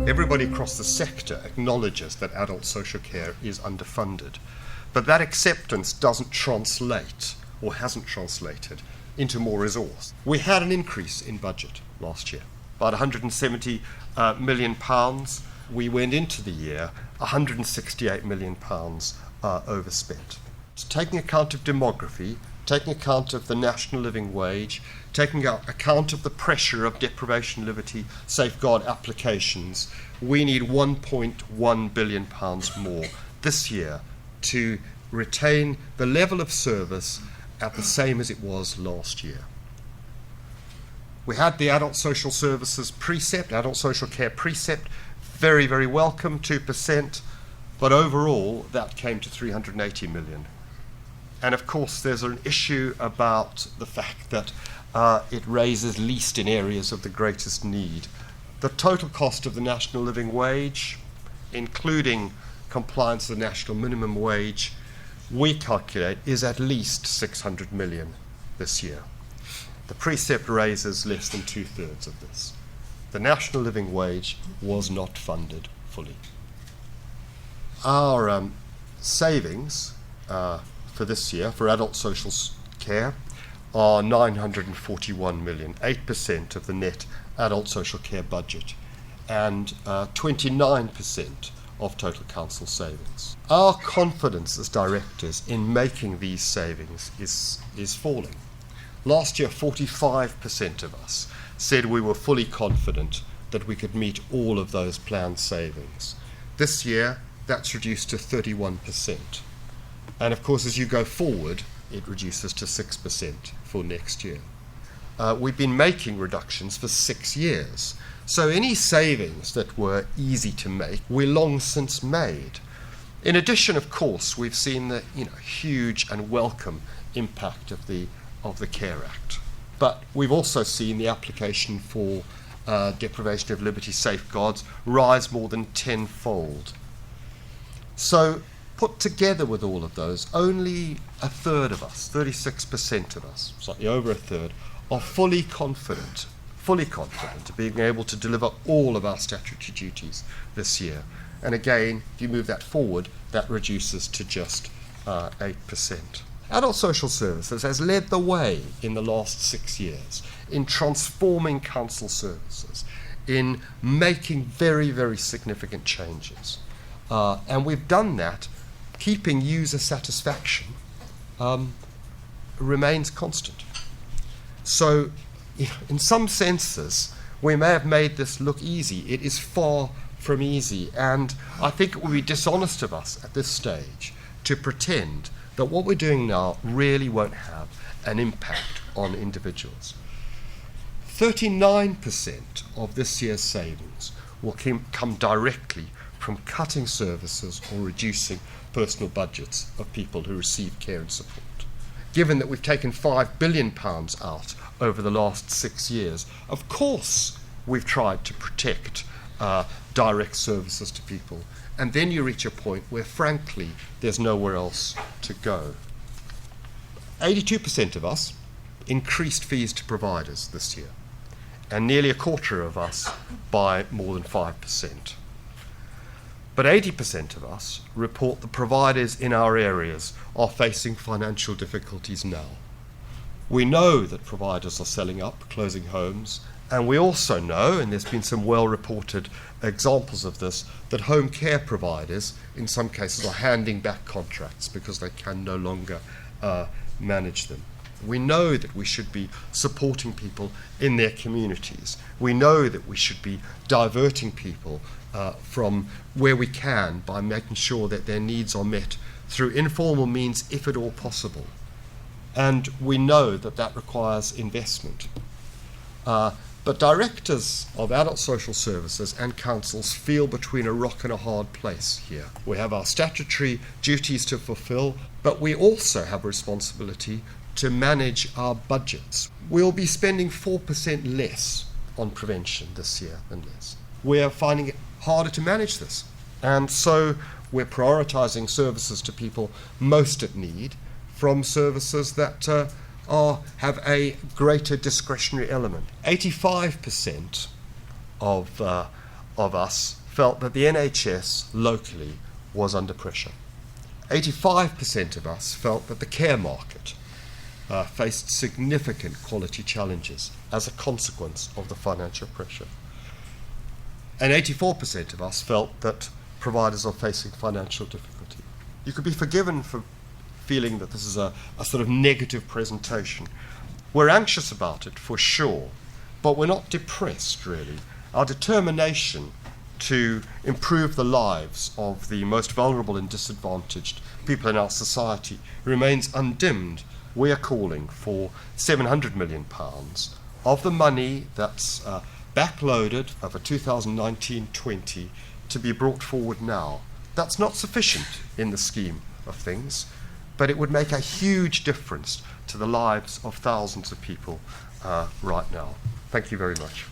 Everybody across the sector acknowledges that adult social care is underfunded, but that acceptance doesn't translate, or hasn't translated, into more resource. We had an increase in budget last year, about £170 million. We went into the year £168 million overspent. So taking account of demography, taking account of the national living wage, taking account of the pressure of deprivation of liberty safeguard applications, we need £1.1 billion more this year to retain the level of service at the same as it was last year. We had the adult social services precept, adult social care precept, very, very welcome, 2%, but overall that came to 380 million. And of course there's an issue about the fact that it raises least in areas of the greatest need. The total cost of the national living wage, including compliance with the national minimum wage, we calculate is at least 600 million this year. The precept raises less than 2/3 of this. The national living wage was not funded fully. Our savings for this year for adult social care are 941 million, 8% of the net adult social care budget, and 29% of total council savings. Our confidence as directors in making these savings is falling. Last year, 45% of us said we were fully confident that we could meet all of those planned savings. This year, that's reduced to 31%. And of course, as you go forward, it reduces to 6% for next year. We've been making reductions for 6 years. So any savings that were easy to make, we're long since made. In addition, of course, we've seen the huge and welcome impact of the Care Act. But we've also seen the application for deprivation of liberty safeguards rise more than tenfold. So put together with all of those, only a third of us, 36% of us, slightly over a third, are fully confident of being able to deliver all of our statutory duties this year. And again, if you move that forward, that reduces to just 8%. Adult Social Services has led the way in the last 6 years in transforming council services, in making very, very significant changes. And we've done that, keeping user satisfaction remains constant. So, in some senses, we may have made this look easy. It is far from easy, and I think it would be dishonest of us at this stage to pretend that what we're doing now really won't have an impact on individuals. 39% of this year's savings will come directly from cutting services or reducing personal budgets of people who receive care and support. Given that we've taken £5 billion out over the last 6 years, of course we've tried to protect direct services to people. And then you reach a point where, frankly, there's nowhere else to go. 82% of us increased fees to providers this year, and nearly a quarter of us by more than 5%. But 80% of us report the providers in our areas are facing financial difficulties now. We know that providers are selling up, closing homes, and we also know, and there's been some well-reported examples of this, that home care providers, in some cases, are handing back contracts because they can no longer manage them. We know that we should be supporting people in their communities. We know that we should be diverting people from where we can by making sure that their needs are met through informal means, if at all possible. And we know that that requires investment. But directors of adult social services and councils feel between a rock and a hard place here. We have our statutory duties to fulfill, but we also have a responsibility to manage our budgets. We'll be spending 4% less on prevention this year than less. We're finding it harder to manage this. And so we're prioritising services to people most at need from services that have a greater discretionary element. 85% of of us felt that the NHS locally was under pressure. 85% of us felt that the care market faced significant quality challenges as a consequence of the financial pressure. And 84% of us felt that providers are facing financial difficulty. You could be forgiven for feeling that this is a sort of negative presentation. We're anxious about it, for sure, but we're not depressed, really. Our determination to improve the lives of the most vulnerable and disadvantaged people in our society remains undimmed. We are calling for £700 million of the money that's backloaded over 2019-20 to be brought forward now. That's not sufficient in the scheme of things, but it would make a huge difference to the lives of thousands of people right now. Thank you very much.